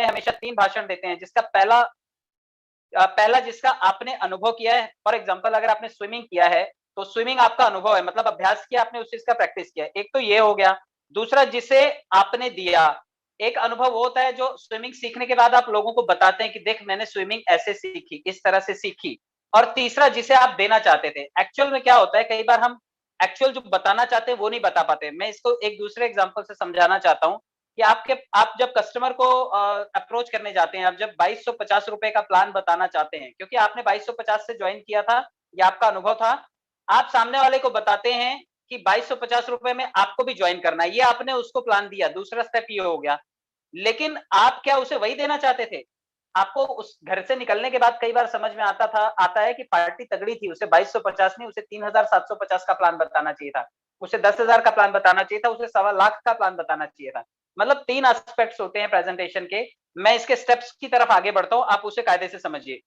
हमेशा 3 भाषण देते हैं, जिसका पहला जिसका आपने अनुभव किया है। फॉर एग्जांपल अगर आपने स्विमिंग किया है, तो स्विमिंग आपका अनुभव है, मतलब अभ्यास किया आपने, उस चीज का प्रैक्टिस किया है। एक तो ये हो गया। दूसरा जिसे आपने दिया, एक अनुभव वो होता है जो स्विमिंग सीखने के बाद आप लोगों को बताते हैं कि देख मैंने स्विमिंग ऐसे सीखी, इस तरह से सीखी। और तीसरा जिसे आप देना चाहते थे। एक्चुअल में क्या होता है, कई बार हम एक्चुअल जो बताना चाहते हैं वो नहीं बता पाते। मैं इसको एक दूसरे एग्जांपल से समझाना चाहता हूँ कि आप जब कस्टमर को अप्रोच करने जाते हैं, आप जब 2250 रुपए का प्लान बताना चाहते हैं, क्योंकि आपने 2250 से ज्वाइन किया था, ये आपका अनुभव था। आप सामने वाले को बताते हैं कि 2250 रुपए में आपको भी ज्वाइन करना है, ये आपने उसको प्लान दिया, दूसरा स्टेप ये हो गया। लेकिन आप क्या उसे वही देना चाहते थे? आपको उस घर से निकलने के बाद कई बार समझ में आता है कि पार्टी तगड़ी थी, उसे 2250 नहीं, उसे 3750 का प्लान बताना चाहिए था, उसे 10,000 का प्लान बताना चाहिए था, उसे 1.25 का प्लान बताना चाहिए था। मतलब 3 एस्पेक्ट्स होते हैं प्रेजेंटेशन के। मैं इसके स्टेप्स की तरफ आगे बढ़ता हूं, आप उसे कायदे से समझिए।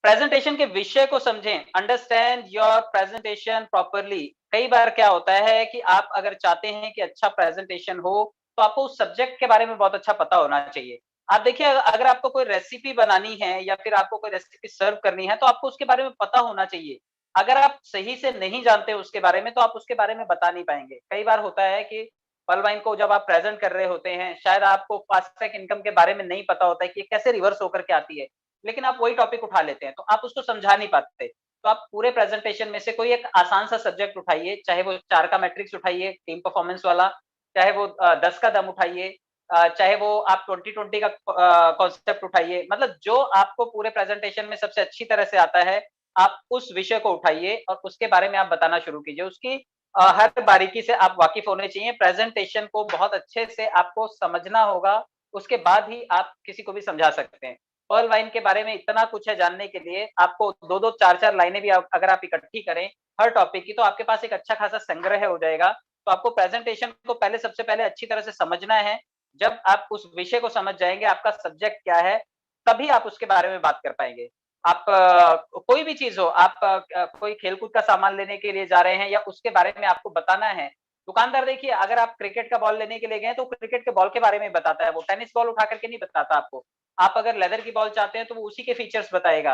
प्रेजेंटेशन के विषय को समझें, अंडरस्टैंड योर प्रेजेंटेशन प्रॉपरली। कई बार क्या होता है कि आप अगर चाहते हैं कि अच्छा प्रेजेंटेशन हो, तो आपको उस सब्जेक्ट के बारे में बहुत अच्छा पता होना चाहिए। आप देखिए, अगर आपको कोई रेसिपी बनानी है या फिर आपको कोई रेसिपी सर्व करनी है, तो आपको उसके बारे में पता होना चाहिए। अगर आप सही से नहीं जानते उसके बारे में, तो आप उसके बारे में बता नहीं पाएंगे। कई बार होता है कि पल वाइन को जब आप प्रेजेंट कर रहे होते हैं, शायद आपको फास्ट ट्रैक इनकम के बारे में नहीं पता होता है कि ये कैसे रिवर्स होकर के आती है, लेकिन आप वही टॉपिक उठा लेते हैं, तो आप उसको समझा नहीं पाते। तो आप पूरे प्रेजेंटेशन में से कोई एक आसान सा सब्जेक्ट उठाइए, चाहे वो 4 का मैट्रिक्स उठाइए, टीम परफॉर्मेंस वाला, चाहे वो 10 का दम उठाइए, चाहे वो आप 2020 का कॉन्सेप्ट उठाइए। मतलब जो आपको पूरे प्रेजेंटेशन में सबसे अच्छी तरह से आता है, आप उस विषय को उठाइए और उसके बारे में आप बताना शुरू कीजिए। उसकी हर बारीकी से आप वाकिफ होने चाहिए। प्रेजेंटेशन को बहुत अच्छे से आपको समझना होगा, उसके बाद ही आप किसी को भी समझा सकते हैं। पर्ल वाइन के बारे में इतना कुछ है जानने के लिए, आपको 2-2, 4-4 लाइनें भी अगर आप इकट्ठी करें हर टॉपिक की, तो आपके पास एक अच्छा खासा संग्रह हो जाएगा। तो आपको प्रेजेंटेशन को सबसे पहले अच्छी तरह से समझना है। जब आप उस विषय को समझ जाएंगे, आपका सब्जेक्ट क्या है, तभी आप उसके बारे में बात कर पाएंगे। आप कोई भी चीज हो, आप कोई खेलकूद का सामान लेने के लिए जा रहे हैं या उसके बारे में आपको बताना है। दुकानदार देखिए, अगर आप क्रिकेट का बॉल लेने के लिए गए, तो क्रिकेट के बॉल के बारे में बताता है, वो टेनिस बॉल उठा करके नहीं बताता आपको। आप अगर लेदर की बॉल चाहते हैं, तो वो उसी के फीचर्स बताएगा।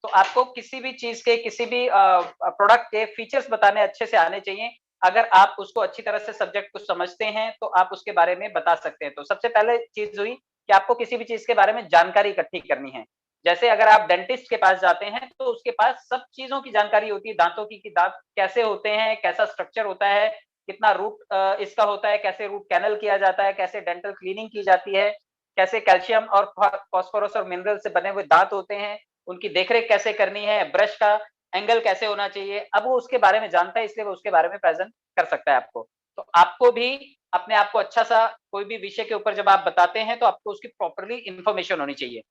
तो आपको किसी भी चीज के, किसी भी प्रोडक्ट के फीचर्स बताने अच्छे से आने चाहिए। अगर आप उसको अच्छी तरह से सब्जेक्ट को समझते हैं, तो आप उसके बारे में बता सकते हैं। तो सबसे पहले चीज हुई कि आपको किसी भी चीज के बारे में जानकारी इकट्ठी करनी है। जैसे अगर आप डेंटिस्ट के पास जाते हैं, तो उसके पास सब चीजों की जानकारी होती है, दांतों की, कि दांत कैसे होते हैं, कैसा स्ट्रक्चर होता है, कितना रूट इसका होता है, कैसे रूट कैनल किया जाता है, कैसे डेंटल क्लीनिंग की जाती है, कैसे कैल्शियम और फास्फोरस और मिनरल से बने हुए दांत होते हैं, उनकी देखरेख कैसे करनी है, ब्रश का एंगल कैसे होना चाहिए। अब वो उसके बारे में जानता है, इसलिए वो उसके बारे में प्रेजेंट कर सकता है आपको। तो आपको भी अपने आप को अच्छा सा कोई भी विषय के ऊपर जब आप बताते हैं, तो आपको उसकी प्रॉपरली इंफॉर्मेशन होनी चाहिए।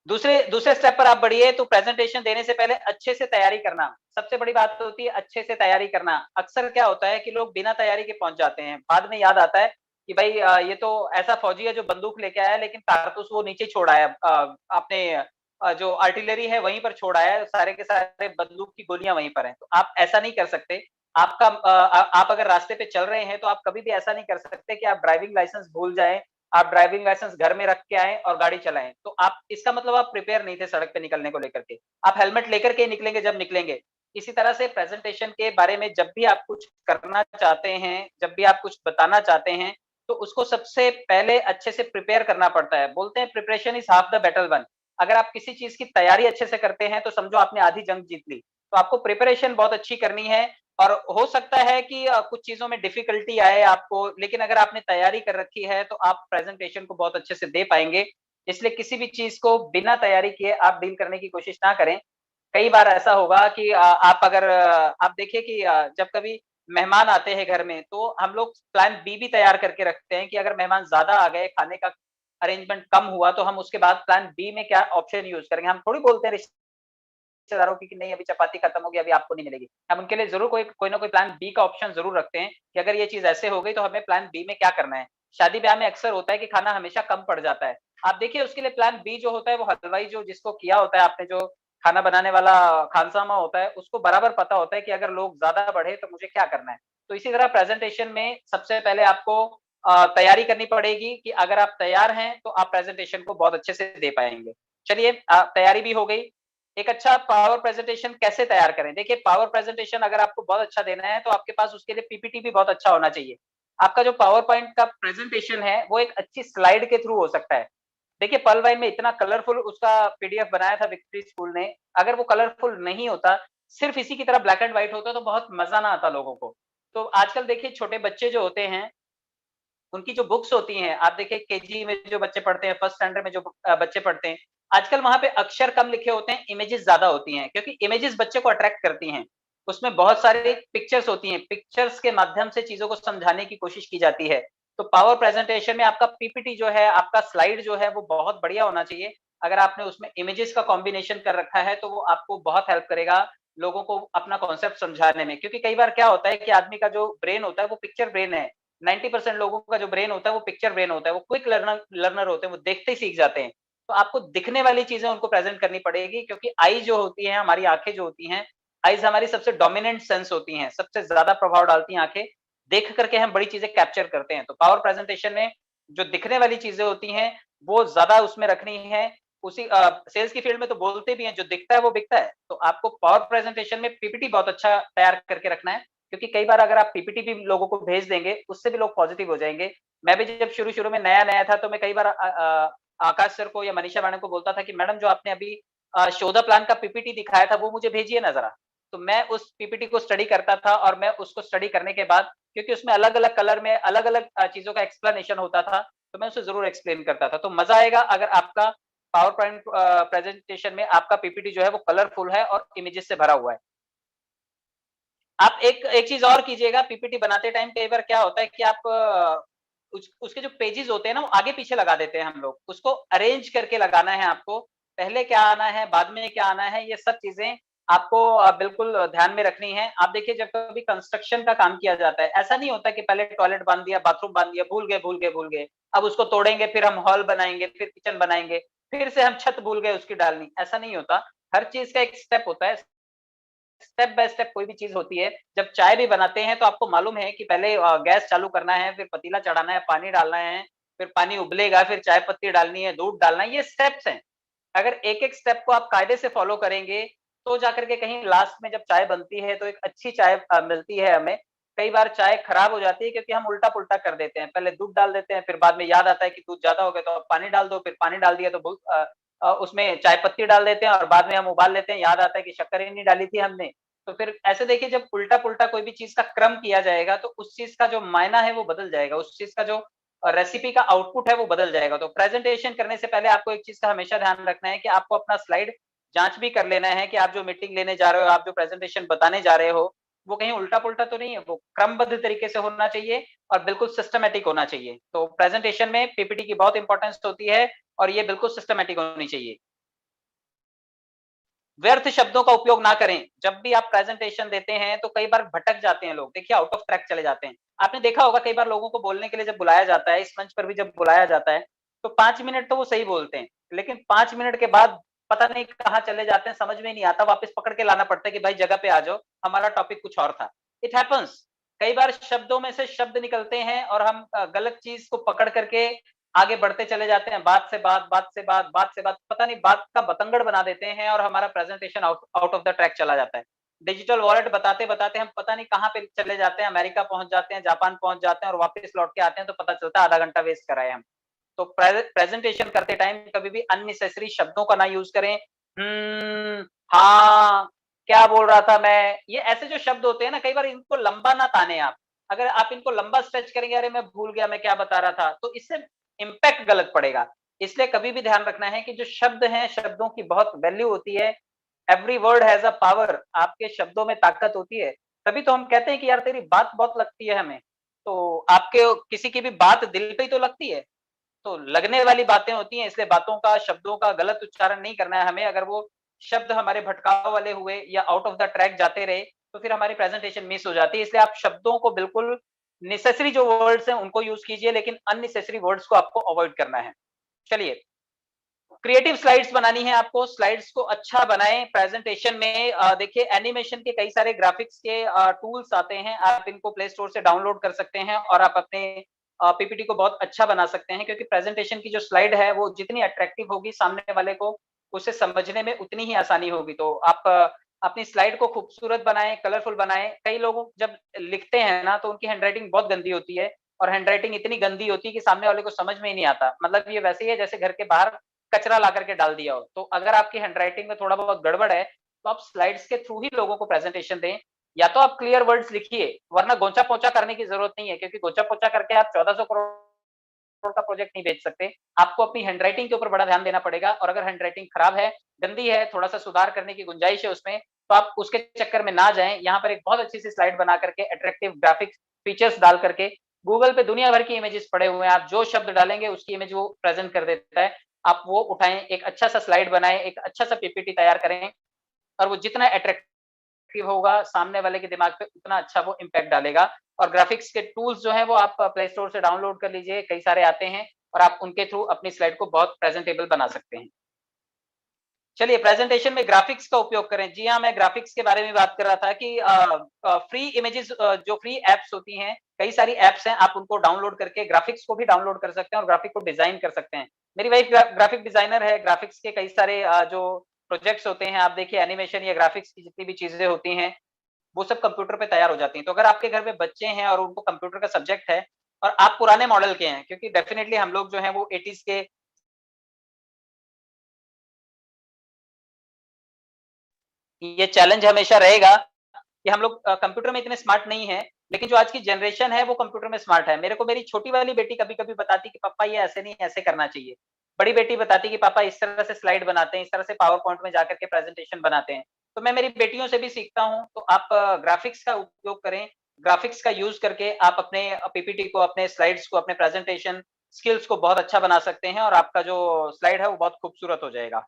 दूसरे दूसरे स्टेप पर आप बढ़िए, तो प्रेजेंटेशन देने से पहले अच्छे से तैयारी करना सबसे बड़ी बात होती है। अच्छे से तैयारी करना। अक्सर क्या होता है कि लोग बिना तैयारी के पहुंच जाते हैं, बाद में याद आता है कि भाई ये तो ऐसा फौजी है जो बंदूक लेके आया, लेकिन कारतूस वो नीचे छोड़ आया, आपने जो आर्टिलरी है वहीं पर छोड़ आया है, सारे के सारे बंदूक की गोलियां वहीं पर हैं। तो आप ऐसा नहीं कर सकते। आप अगर रास्ते पे चल रहे हैं, तो आप कभी भी ऐसा नहीं कर सकते कि आप ड्राइविंग लाइसेंस भूल जाएं, आप ड्राइविंग लाइसेंस घर में रख के आए और गाड़ी चलाएं। तो आप, इसका मतलब आप प्रिपेयर नहीं थे सड़क पे निकलने को लेकर के। आप हेलमेट लेकर के निकलेंगे जब निकलेंगे। इसी तरह से प्रेजेंटेशन के बारे में जब भी आप कुछ करना चाहते हैं, जब भी आप कुछ बताना चाहते हैं, तो उसको सबसे पहले अच्छे से प्रिपेयर करना पड़ता है। बोलते हैं preparation is half the battle one. अगर आप किसी चीज की तैयारी अच्छे से करते हैं, तो समझो आपने आधी जंग जीत ली। तो आपको प्रिपरेशन बहुत अच्छी करनी है। और हो सकता है कि कुछ चीजों में डिफिकल्टी आए आपको, लेकिन अगर आपने तैयारी कर रखी है, तो आप प्रेजेंटेशन को बहुत अच्छे से दे पाएंगे। इसलिए किसी भी चीज को बिना तैयारी किए आप डील करने की कोशिश ना करें। कई बार ऐसा होगा कि आप अगर आप देखिए कि जब कभी मेहमान आते हैं घर में, तो हम लोग प्लान बी भी तैयार करके रखते हैं कि अगर मेहमान ज्यादा आ गए, खाने का अरेंजमेंट कम हुआ, तो हम उसके बाद प्लान बी में क्या ऑप्शन यूज करेंगे। हम थोड़ी बोलते हैं रिश्तेदारों की कि नहीं अभी चपाती खत्म हो गई, अभी आपको नहीं मिलेगी। हम उनके लिए जरूर कोई ना कोई प्लान बी का ऑप्शन जरूर रखते हैं कि अगर ये चीज ऐसे हो गई, तो हमें प्लान बी में क्या करना है। शादी ब्याह में अक्सर होता है कि खाना हमेशा कम पड़ जाता है। आप देखिए, उसके लिए प्लान बी जो होता है, वो हलवाई जो जिसको किया होता है आपने, जो खाना बनाने वाला खानसामा होता है, उसको बराबर पता होता है कि अगर लोग ज्यादा बढ़े तो मुझे क्या करना है। तो इसी तरह प्रेजेंटेशन में सबसे पहले आपको तैयारी करनी पड़ेगी कि अगर आप तैयार हैं तो आप प्रेजेंटेशन को बहुत अच्छे से दे पाएंगे। चलिए तैयारी भी हो गई। एक अच्छा पावर प्रेजेंटेशन कैसे तैयार करें? देखिए पावर प्रेजेंटेशन अगर आपको बहुत अच्छा देना है तो आपके पास उसके लिए पीपीटी भी बहुत अच्छा होना चाहिए। आपका जो पावर पॉइंट का प्रेजेंटेशन है वो एक अच्छी स्लाइड के थ्रू हो सकता है। देखिए पर्ल वाइन में इतना कलरफुल उसका पीडीएफ बनाया था विक्ट्री स्कूल ने, अगर वो कलरफुल नहीं होता, सिर्फ इसी की तरह ब्लैक एंड व्हाइट होता तो बहुत मजा ना आता लोगों को। तो आजकल देखिए छोटे बच्चे जो होते हैं, उनकी जो बुक्स होती हैं, आप देखिए केजी में जो बच्चे पढ़ते हैं, फर्स्ट स्टैंडर्ड में जो बच्चे पढ़ते हैं, आजकल वहाँ पे अक्षर कम लिखे होते हैं, इमेजेस ज़्यादा होती हैं, क्योंकि इमेजेस बच्चे को अट्रैक्ट करती हैं। उसमें बहुत सारी पिक्चर्स होती हैं, पिक्चर्स के माध्यम से चीज़ों को समझाने की कोशिश की जाती है। तो पावर प्रेज़ेंटेशन में आपका पीपीटी जो है, आपका स्लाइड जो है, वो बहुत बढ़िया होना चाहिए। अगर आपने उसमें इमेजेस का कॉम्बिनेशन कर रखा है, तो वो आपको बहुत हेल्प करेगा, लोगों को अपना कॉन्सेप्ट समझाने में। क्योंकि कई बार क्या होता है कि आदमी का जो ब्रेन होता है, वो पिक्चर ब्रेन है। 90% लोगों का जो ब्रेन होता है वो पिक्चर ब्रेन होता है, वो क्विक लर्नर होते हैं, वो देखते ही सीख जाते हैं। तो आपको दिखने वाली चीज़ें उनको प्रेज़ेंट करनी पड़ेगी, क्योंकि आई जो होती है, हमारी आँखें जो होती हैं, आइज़ हमारी सबसे डोमिनेंट सेंस होती हैं, सबसे ज़्यादा प्रभाव डालती हैं आँखें, देख कर के हम बड़ी चीज़ें कैप्चर करते हैं। तो पावर प्रेज़ेंटेशन में जो दिखने वाली चीज़ें होती हैं, वो ज़्यादा उसमें रखनी है। उसी सेल्स की फील्ड में तो बोलते भी हैं, जो दिखता है वो बिकता है। तो आपको पावर प्रेज़ेंटेशन में पीपीटी बहुत अच्छा तैयार करके रखना है। क्योंकि कई बार अगर आप पीपीटी भी लोगों को भेज देंगे, उससे भी लोग पॉजिटिव हो जाएँगे। मैं भी जब शुरू-शुरू में नया-नया था, तो मैं कई बार आकाश सर को या मनीषा मैडम को बोलता था कि मैडम जो आपने अभी शो द प्लान का पीपीटी दिखाया था, वो मुझे भेजिए ना ज़रा। तो मैं उस पीपीटी को स्टडी करता था और मैं उसको स्टडी करने के बाद, क्योंकि उसमें अलग-अलग कलर में अलग-अलग चीज़ों का एक्सप्लेनेशन होता था, तो मैं उसे ज़रूर एक्सप्लेन करता था। तो मज़ा आएगा अगर आपका पावर पॉइंट प्रेज़ेंटेशन में आपका पीपीटी जो है वो कलरफुल है और इमेजेस से भरा हुआ है। आप एक एक चीज़ और कीजिएगा पीपीटी बनाते टाइम कई बार क्या होता है कि आप उसके जो पेजेज़ होते हैं ना, वो आगे-पीछे लगा देते हैं हम लोग। उसको अरेंज करके लगाना है आपको। पहले क्या आना है, बाद में क्या आना है, ये सब चीज़ें आपको बिल्कुल ध्यान में रखनी है। आप देखिए जब कभी कंस्ट्रक्शन का काम किया जाता है, ऐसा नहीं होता कि पहले टॉयलेट बाँध दिया, बाथरूम बाँध दिया, भूल गए। अब उसको तोड़ेंगे, फिर हम हॉल बनाएँगे, फिर किचन बनाएँगे, फिर से हम छत भूल गए उसकी डालनी, ऐसा नहीं होता। हर चीज़ का एक स्टेप होता है। स्टेप बाय स्टेप कोई भी चीज़ होती है। जब चाय भी बनाते हैं तो आपको मालूम है कि पहले गैस चालू करना है, फिर पतीला चढ़ाना है, पानी डालना है, फिर पानी उबलेगा, फिर चाय पत्ती डालनी है, दूध डालना है, ये स्टेप्स हैं। अगर एक-एक स्टेप को आप कायदे से फॉलो करेंगे, तो जाकर के कहीं लास्ट में जब चाय बनती है तो एक अच्छी चाय मिलती है हमें। कई बार चाय खराब हो जाती है क्योंकि हम उल्टा-पुल्टा कर देते हैं। पहले दूध डाल देते हैं, फिर बाद में याद आता है कि दूध ज़्यादा हो गया तो अब पानी डाल दो, फिर पानी डाल दिया तो उसमें चाय पत्ती डाल देते हैं और बाद में हम उबाल लेते हैं, याद आता है कि शक्कर ही नहीं डाली थी हमने। तो फिर ऐसे देखिए जब उल्टा-पुल्टा कोई भी चीज़ का क्रम किया जाएगा तो उस चीज़ का जो मायना है वो बदल जाएगा, उस चीज़ का जो रेसिपी का आउटपुट है वो बदल जाएगा। तो प्रेज़ेंटेशन करने से पहले आपको एक चीज़ का हमेशा ध्यान रखना है कि आपको अपना स्लाइड जाँच भी कर लेना है कि आप जो मीटिंग लेने जा रहे हो, आप जो प्रेज़ेंटेशन बताने जा रहे हो, वो कहीं उल्टा-पुल्टा तो नहीं है, वो क्रमबद्ध तरीके से होना चाहिए और बिल्कुल सिस्टमैटिक होना चाहिए। तो प्रेज़ेंटेशन में पीपीटी की बहुत इम्पोर्टेंस होती है और ये बिल्कुल सिस्टमैटिक होनी चाहिए। व्यर्थ शब्दों का उपयोग ना करें। जब भी आप प्रेज़ेंटेशन देते हैं, तो कई बार भटक जाते हैं लोग। देखिए आउट ऑफ ट्रैक चले जाते हैं। आपने देखा होगा कई बार लोगों को बोलने के लिए जब बुलाया जाता है, इस मंच पर भी जब बुलाया जाता है, तो 5 मिनट तो वो सही बोलते हैं। लेकिन 5 मिनट के बाद पता नहीं कहाँ चले जाते हैं, समझ में नहीं आता, वापस पकड़ के लाना पड़ता है कि भाई जगह पे आ जाओ, हमारा टॉपिक कुछ और था। It happens. कई बार शब्दों में से शब्द निकलते हैं और हम गलत चीज़ को पकड़ करके आगे बढ़ते चले जाते हैं, बात से बात, बात से बात, बात से बात, पता नहीं बात का बतंगड़ बना देते हैं और हमारा presentation out out of the track चला जाता है। डिजिटल वॉलेट बताते-बताते हम पता नहीं कहाँ पे चले जाते हैं, अमेरिका पहुँच जाते हैं, जापान पहुँच जाते हैं और वापस लौट के आते हैं तो पता चलता है आधा घंटा वेस्ट कराए हम। तो प्रेज़ेंटेशन करते टाइम कभी भी अननेसेसरी शब्दों का ना यूज़ करें। हाँ, क्या बोल रहा था मैं? ये ऐसे जो शब्द होते हैं ना, कई बार इनको लंबा ना तानें आप। अगर आप इनको लंबा स्ट्रेच करेंगे, अरे मैं भूल गया मैं क्या बता रहा था, तो इससे इम्पैक्ट गलत पड़ेगा। इसलिए कभी भी ध्यान रखना है कि जो शब्द हैं, शब्दों की बहुत वैल्यू होती है। Every word has a power. आपके शब्दों में ताकत होती है। तभी तो हम कहते हैं कि यार तेरी बात बहुत लगती है हमें। तो आपके किसी की भी बात दिल पे ही तो लगती है। तो लगने वाली बातें होती हैं, इसलिए बातों का, शब्दों का गलत उच्चारण नहीं करना है हमें। अगर वो शब्द हमारे भटकाव वाले हुए या आउट ऑफ द ट्रैक जाते रहे, तो फिर हमारी प्रेज़ेंटेशन मिस हो जाती है। इसलिए आप शब्दों को बिल्कुल नेसेसरी जो वर्ड्स हैं, उनको यूज़ कीजिए, लेकिन अननेसेसरी वर्ड्स को आपको अवॉइड करना है। चलिए, क्रिएटिव स्लाइड्स बनानी है आपको, स्लाइड्स को अच्छा बनाएँ प्रेज़ेंटेशन में देखिए एनिमेशन के कई सारे ग्राफ़िक्स के टूल्स आते हैं, आप इनको प्ले स्टोर से डाउनलोड कर सकते हैं और आप अपने पीपीटी को बहुत अच्छा बना सकते हैं, क्योंकि प्रेजेंटेशन की जो स्लाइड है वो जितनी अट्रैक्टिव होगी, सामने वाले को उसे समझने में उतनी ही आसानी होगी। तो आप अपनी स्लाइड को खूबसूरत बनाएं, कलरफुल बनाएं। कई लोग जब लिखते हैं ना, तो उनकी हैंडराइटिंग बहुत गंदी होती है, और हैंडराइटिंग इतनी गंदी होती है कि सामने वाले को समझ में ही नहीं आता। मतलब ये वैसे ही है जैसे घर के बाहर कचरा ला करके डाल दिया हो। तो अगर आपकी हैंडराइटिंग में थोड़ा बहुत गड़बड़ है, तो आप स्लाइड्स के थ्रू ही लोगों को प्रेजेंटेशन दें। या तो आप क्लियर वर्ड्स लिखिए, वरना गोंचा पोंचा करने की जरूरत नहीं है, क्योंकि गोंचा पोंचा करके आप 1400 करोड़ का प्रोजेक्ट नहीं बेच सकते। आपको अपनी हैंडराइटिंग के ऊपर बड़ा ध्यान देना पड़ेगा, और अगर हैंडराइटिंग खराब है, गंदी है, थोड़ा सा सुधार करने की गुंजाइश है उसमें, तो आप उसके चक्कर में ना जाएं। यहाँ पर एक बहुत अच्छी सी स्लाइड बना करके, अट्रैक्टिव ग्राफिक्स फीचर्स डाल करके, गूगल पे दुनिया भर की इमेजेस पड़े हुए हैं, आप जो शब्द डालेंगे उसकी इमेज वो प्रेजेंट कर देता है। आप वो उठाएं, एक अच्छा सा स्लाइड बनाएं, एक अच्छा सा पीपीटी तैयार करें, और वो जितना अट्रैक्टिव होगा सामने वाले के दिमाग पे, उतना अच्छा वो इम्पैक्ट डालेगा। और ग्राफिक्स के टूल्स जो है वो आप प्ले स्टोर से डाउनलोड कर लीजिए, कई सारे आते हैं, और आप उनके थ्रू अपनी स्लाइड को बहुत प्रेजेंटेबल बना सकते हैं। चलिए, प्रेजेंटेशन में ग्राफिक्स का उपयोग करें। जी हाँ, मैं ग्राफिक्स के बारे में बात कर रहा था कि फ्री इमेजेस, जो फ्री एप्स होती हैं, कई सारी एप्स हैं, आप उनको डाउनलोड करके ग्राफिक्स को भी डाउनलोड कर सकते हैं और ग्राफिक को डिजाइन कर सकते हैं। मेरी वाइफ ग्राफिक डिजाइनर है, ग्राफिक्स के कई सारे जो प्रोजेक्ट्स होते हैं, आप देखिए एनिमेशन या ग्राफिक्स की जितनी भी चीजें होती हैं, वो सब कंप्यूटर पे तैयार हो जाती हैं। तो अगर आपके घर में बच्चे हैं और उनको कंप्यूटर का सब्जेक्ट है, और आप पुराने मॉडल के हैं, क्योंकि डेफिनेटली हम लोग जो है वो 80s के, ये चैलेंज हमेशा रहेगा कि हम लोग कंप्यूटर में इतने स्मार्ट नहीं है, लेकिन जो आज की जनरेशन है वो कंप्यूटर में स्मार्ट है। मेरे को मेरी छोटी वाली बेटी कभी-कभी बताती कि पापा ये ऐसे नहीं, ऐसे करना चाहिए। बड़ी बेटी बताती कि पापा इस तरह से स्लाइड बनाते हैं, इस तरह से पावर पॉइंट में जाकर के प्रेजेंटेशन बनाते हैं। तो मैं मेरी बेटियों से भी सीखता हूँ। तो आप ग्राफिक्स का उपयोग करें, ग्राफिक्स का यूज करके आप अपने पीपीटी को, अपने स्लाइड्स को, अपने प्रेजेंटेशन स्किल्स को बहुत अच्छा बना सकते हैं, और आपका जो स्लाइड है वो बहुत खूबसूरत हो जाएगा।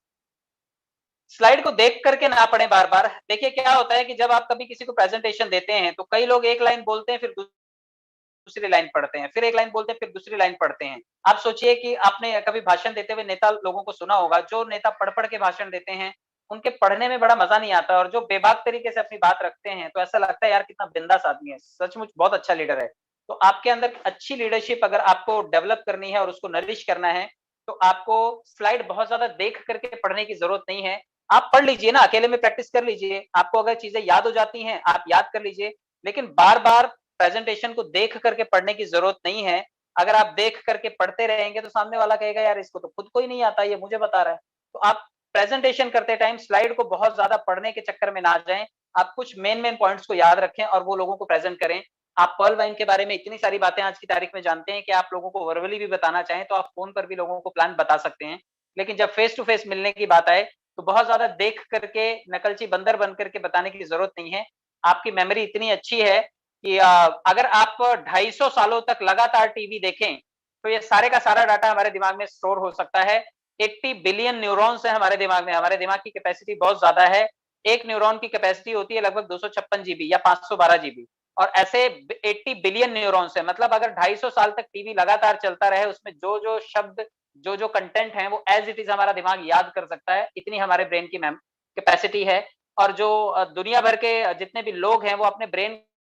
स्लाइड को देख करके ना पढ़ें बार-बार। देखिए क्या होता है कि जब आप कभी किसी को प्रेजेंटेशन देते हैं, तो कई लोग एक लाइन बोलते हैं, फिर दूसरी लाइन पढ़ते हैं, फिर एक लाइन बोलते हैं, फिर दूसरी लाइन पढ़ते हैं। आप सोचिए कि आपने कभी भाषण देते हुए नेता लोगों को सुना होगा, जो नेता पढ़-पढ़ के भाषण देते हैं, उनके पढ़ने में बड़ा मज़ा नहीं आता, और जो बेबाक तरीके से अपनी बात रखते हैं, तो ऐसा लगता है यार कितना बिंदास आदमी है, सचमुच बहुत अच्छा लीडर है। तो आपके अंदर अच्छी लीडरशिप अगर आपको डेवलप करनी है और उसको नरिश करना है, तो आपको स्लाइड बहुत ज़्यादा देख करके पढ़ने की ज़रूरत नहीं है। आप पढ़ लीजिए ना, अकेले में प्रैक्टिस कर लीजिए, आपको अगर चीज़ें याद हो जाती हैं, आप याद कर लीजिए, लेकिन बार-बार प्रेजेंटेशन को देख करके पढ़ने की जरूरत नहीं है। अगर आप देख करके पढ़ते रहेंगे, तो सामने वाला कहेगा यार इसको तो खुद को ही नहीं आता, ये मुझे बता रहा है। तो आप प्रेजेंटेशन करते टाइम स्लाइड को बहुत ज्यादा पढ़ने के चक्कर में ना जाएं। आप कुछ मेन मेन पॉइंट्स को याद रखें और वो लोगों को प्रेजेंट करें। आप पर्ल वाइन के बारे में इतनी सारी बातें आज की तारीख में जानते हैं कि आप लोगों को वर्बली भी बताना चाहें, तो आप फोन पर भी लोगों को प्लान बता सकते हैं। लेकिन जब फेस टू फेस मिलने की बात आए, तो बहुत ज्यादा देख करके नकलची बंदर बन करके बताने की जरूरत नहीं है। आपकी मेमोरी इतनी अच्छी है कि अगर आप 250 सालों तक लगातार टीवी देखें, तो ये सारे का सारा डाटा हमारे दिमाग में स्टोर हो सकता है। 80 बिलियन न्यूरॉन्स है हमारे दिमाग में, हमारे दिमाग की कैपेसिटी बहुत ज्यादा है। एक न्यूरॉन की कैपेसिटी होती है लगभग 256 जीबी या 512 जीबी, और ऐसे 80 बिलियन न्यूरॉन्स है। मतलब अगर 250 साल तक टीवी लगातार चलता रहे, उसमें जो जो शब्द, जो जो कंटेंट है, वो एज इट इज हमारा दिमाग याद कर सकता है, इतनी हमारे ब्रेन की कैपेसिटी है। और जो दुनिया भर के जितने भी लोग हैं, वो अपने ब्रेन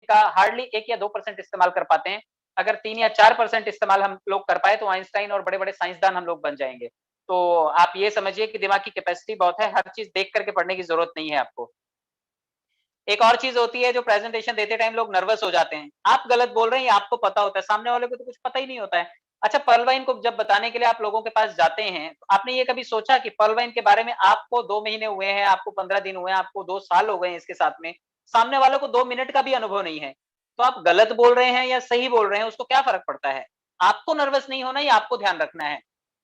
का हार्डली 1 या 2% इस्तेमाल कर पाते हैं। अगर 3 या 4% इस्तेमाल हम लोग कर पाए, तो आइंस्टाइन और बड़े-बड़े साइंसदान हम लोग बन जाएँगे। तो आप ये समझिए कि दिमाग की कैपेसिटी बहुत है, हर चीज़ देख कर के पढ़ने की ज़रूरत नहीं है आपको। एक और चीज़ होती है, जो प्रेज़ेंटेशन देते टाइम लोग नर्वस हो जाते हैं। आप गलत बोल रहे हैं, ये आपको पता होता है, सामने वाले को तो कुछ पता ही नहीं होता है। अच्छा, पर्ल वाइन को जब बताने के लिए आप लोगों के पास जाते हैं, तो आपने ये कभी सोचा कि पर्ल वाइन के बारे में आपको 2 महीने हुए हैं, आपको 15 दिन हुए हैं, आपको 2 साल हो गए हैं इसके साथ में, सामने वाले को 2 मिनट का भी अनुभव नहीं है। तो आप गलत बोल रहे हैं या सही बोल रहे हैं, उसको क्या फ़र्क पड़ता है? आपको नर्वस नहीं होना, ये आपको ध्यान रखना है।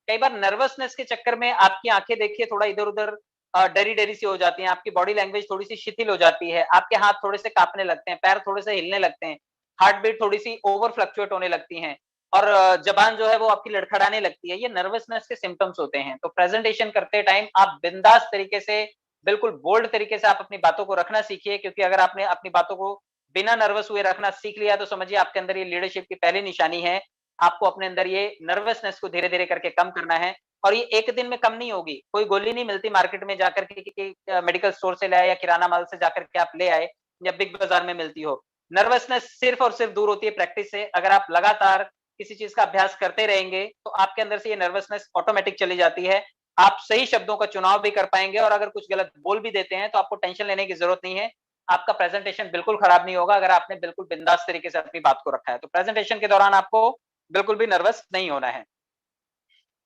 कई बार नर्वसनेस के चक्कर में आपकी आँखें देखिए थोड़ा इधर-उधर डरी-डरी सी हो जाती हैं, आपकी बॉडी लैंग्वेज थोड़ी-सी शिथिल हो जाती है, आपके हाथ थोड़े-से काँपने लगते हैं, पैर थोड़े-से हिलने लगते हैं, हार्ट बीट थोड़ी-सी ओवर फ्लक्चुएट होने लगती हैं, और ज़बान जो है वो आपकी लड़खड़ाने लगती है। ये नर्वसनेस के सिम्पटम्स होते हैं। तो प्रेज़ेंटेशन करते टाइम आप बिंदास तरीके से, बिल्कुल बोल्ड तरीके से आप अपनी बातों को रखना सीखिए, क्योंकि अगर आपने अपनी बातों को बिना नर्वस हुए रखना सीख लिया, तो समझिए आपके अंदर ये लीडरशिप की पहली निशानी है। आपको अपने अंदर ये नर्वसनेस को धीरे-धीरे करके कम करना है, और ये एक दिन में कम नहीं होगी। कोई गोली नहीं मिलती मार्केट में जाकर के कि मेडिकल स्टोर से ले आए या किराना माल से जाकर के आप ले आए, या बिग बाजार में मिलती हो। नर्वसनेस सिर्फ और सिर्फ दूर होती है प्रैक्टिस से। अगर आप लगातार किसी चीज का अभ्यास करते रहेंगे तो आपके अंदर से ये नर्वसनेस ऑटोमेटिक चली जाती है। आप सही शब्दों का चुनाव भी कर पाएंगे और अगर कुछ गलत बोल भी देते हैं तो आपको टेंशन लेने की जरूरत नहीं है। आपका प्रेजेंटेशन बिल्कुल खराब नहीं होगा अगर आपने बिल्कुल बिंदास तरीके से अपनी बात को रखा है। तो प्रेजेंटेशन के दौरान आपको बिल्कुल भी नर्वस नहीं होना है।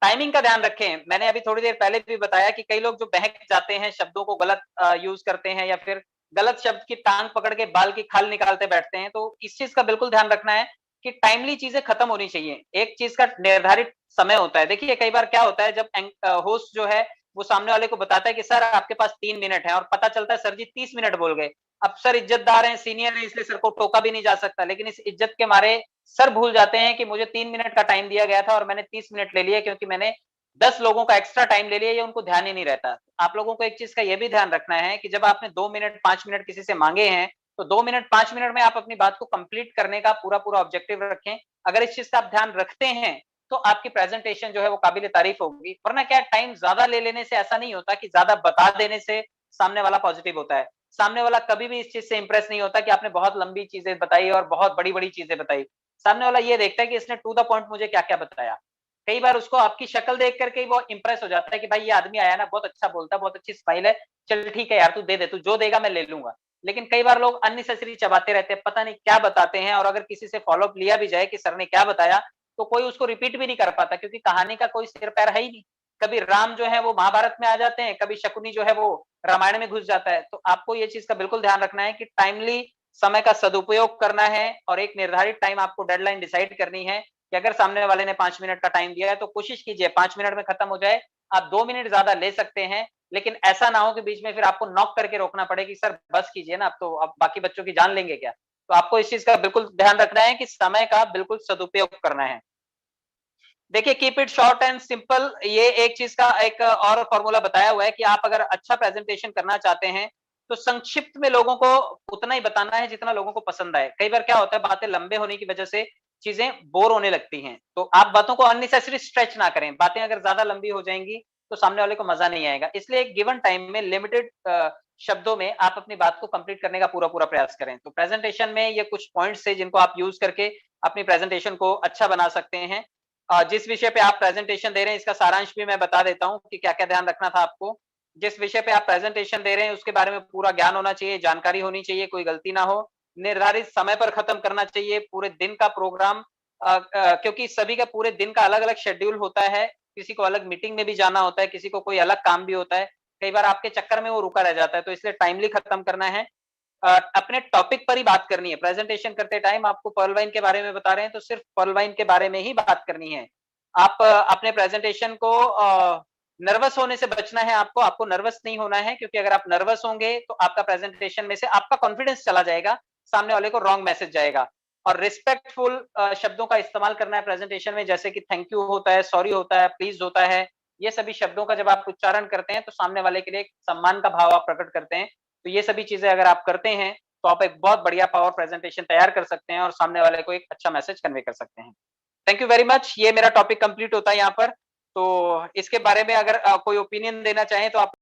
टाइमिंग का ध्यान रखें। मैंने अभी थोड़ी देर पहले भी बताया कि कई लोग जो बहक जाते हैं, शब्दों को गलत यूज़ करते हैं या फिर गलत शब्द की टाँग पकड़ के बाल की खाल निकालते बैठते हैं, तो इस चीज़ का बिल्कुल ध्यान रखना है कि टाइमली चीज़ें खत्म होनी चाहिए। एक चीज़ का निर्धारित समय होता है। देखिए कई बार क्या होता है जब होस्ट जो है वो सामने वाले को बताता है कि सर आपके पास 3 मिनट है और पता चलता है सर जी 30 मिनट बोल गए। अब सर इज़्ज़तदार हैं, सीनियर हैं इसलिए सर को टोका भी नहीं जा सकता। लेकिन इस इज़्ज़त के मारे सर भूल जाते हैं कि मुझे 3 मिनट का टाइम दिया गया था और मैंने 30 मिनट ले लिए क्योंकि मैंने 10 लोगों का एक्स्ट्रा टाइम ले लिया, ये उनको ध्यान ही नहीं रहता। आप लोगों को एक चीज़ का ये भी ध्यान रखना है कि जब आपने 2 मिनट, 5 मिनट किसी से माँगे हैं, तो 2 मिनट, 5 मिनट में आप अपनी बात को कंप्लीट करने का पूरा-पूरा ऑब्जेक्टिव रखें। अगर इस चीज़ का आप ध्यान रखते हैं, तो आपकी प्रेज़ेंटेशन जो है वो काबिल-ए-तारीफ़ होगी। वरना क्या है टाइम ज़्यादा ले लेने से ऐसा नहीं होता कि ज़्यादा बता देने से सामने वाला पॉज़िटिव होता है। सामने वाला कभी भी इस चीज़ से इम्प्रेस नहीं होता कि आपने बहुत लंबी चीज़ें बताई और बहुत बड़ी-बड़ी चीज़ें बताई। सामने वाला ये देखता है कि इसने टू द पॉइंट मुझे क्या-क्या बताया। कई बार उसको आपकी शक्ल देख करके ही वो इम्प्रेस हो जाता है कि भाई ये आदमी आया ना बहुत अच्छा बोलता है, बहुत अच्छी स्माइल है, चल ठीक है यार तू दे दे, तू जो देगा मैं ले लूँगा। लेकिन कई बार लोग अननेसेसरी चबाते रहते हैं, पता नहीं क्या बताते हैं और अगर किसी से फ़ॉलो अप लिया भी जाए कि सर ने क्या बताया, तो कोई उसको रिपीट भी नहीं कर पाता क्योंकि कहानी का कोई सिर-पैर है ही नहीं। कभी राम जो है वो महाभारत में आ जाते हैं, कभी शकुनी जो है वो रामायण में घुस जाता है। तो आपको ये चीज़ का बिल्कुल ध्यान रखना है कि टाइमली समय का सदुपयोग करना है और एक निर्धारित टाइम आपको डेडलाइन डिसाइड करनी है कि अगर सामने वाले ने 5 मिनट का टाइम दिया है तो कोशिश कीजिए 5 मिनट में खत्म हो जाए। आप 2 मिनट ज़्यादा ले सकते हैं, लेकिन ऐसा ना हो कि बीच में फिर आपको नॉक करके रोकना पड़े कि सर बस कीजिए ना, अब तो अब बाकी बच्चों की जान लेंगे क्या? तो आपको इस चीज़ का बिल्कुल ध्यान रखना है कि समय का बिल्कुल सदुपयोग करना है। देखिए keep it short and simple ये एक चीज़ का एक और फ़ॉर्मूला बताया हुआ है कि आप अगर अच्छा प्रेज़ेंटेशन करना चाहते हैं, तो संक्षिप्त में लोगों को उतना ही बताना है जितना लोगों को पसंद आए। कई बार क्या होता है बातें लंबे होने की वज़ह से चीज़ें बोर होने लगती हैं। तो आप बातों को अननेसेसरी स्ट्रेच ना करें। बातें अगर ज़्यादा लंबी हो जाएँगी, तो सामने वाले को मज़ा नहीं आएगा। इसलिए एक गिवन टाइम में लिमिटेड शब्दों में आप अपनी बात को कंप्लीट करने का पूरा-पूरा प्रयास करें। तो प्रेज़ेंटेशन में ये कुछ पॉइंट्स हैं जिनको आप यूज़ करके अपनी प्रेज़ेंटेशन को अच्छा बना सकते हैं। जिस विषय पे आप प्रेज़ेंटेशन दे रहे हैं इसका सारांश भी मैं बता देता हूँ कि क्या-क्या ध्यान रखना था आपको। जिस विषय पे आप प्रेज़ेंटेशन दे रहे हैं उसके बारे में पूरा ज्ञान होना चाहिए, जानकारी होनी चाहिए, कोई गलती ना हो। निर्धारित समय पर खत्म करना चाहिए, पूरे दिन का प्रोग्राम क्योंकि सभी का पूरे दिन का अलग-अलग शेड्यूल होता है, किसी को अलग मीटिंग में भी जाना होता है, किसी को कोई अलग काम भी होता है। कई बार आपके चक्कर में वो रुका रह जाता है, तो इसलिए टाइमली खत्म करना है। अपने टॉपिक पर ही बात करनी है। प्रेज़ेंटेशन करते टाइम आपको पर्ल वाइन के बारे में बता रहे हैं, तो सिर्फ़ पर्ल वाइन के बारे में ही बात करनी है। आप अपने प्रेज़ेंटेशन को नर्वस होने से बचना है आपको, आपको नर्वस नहीं होना है क्योंकि अगर आप नर्वस होंगे, तो आपका प्रेज़ेंटेशन में से आपका कॉन्फिडेंस चला जाएगा, सामने वाले को रॉन्ग मैसेज जाएगा। और रिस्पेक्टफुल शब्दों का इस्तेमाल करना है प्रेज़ेंटेशन में जैसे कि थैंक यू होता है, सॉरी होता है, प्लीज़ होता है। ये सभी शब्दों का जब आप उच्चारण करते हैं, तो सामने वाले के लिए एक सम्मान का भाव आप प्रकट करते हैं। तो ये सभी चीज़ें अगर आप करते हैं, तो आप एक बहुत बढ़िया पावर प्रेज़ेंटेशन तैयार कर सकते हैं और सामने वाले को एक अच्छा मैसेज कन्वे कर सकते हैं। Thank you very much. ये मेरा टॉपिक कंप्लीट होता है यहाँ पर। तो इसके बारे में अगर कोई ओपिनियन देना चाहें तो आप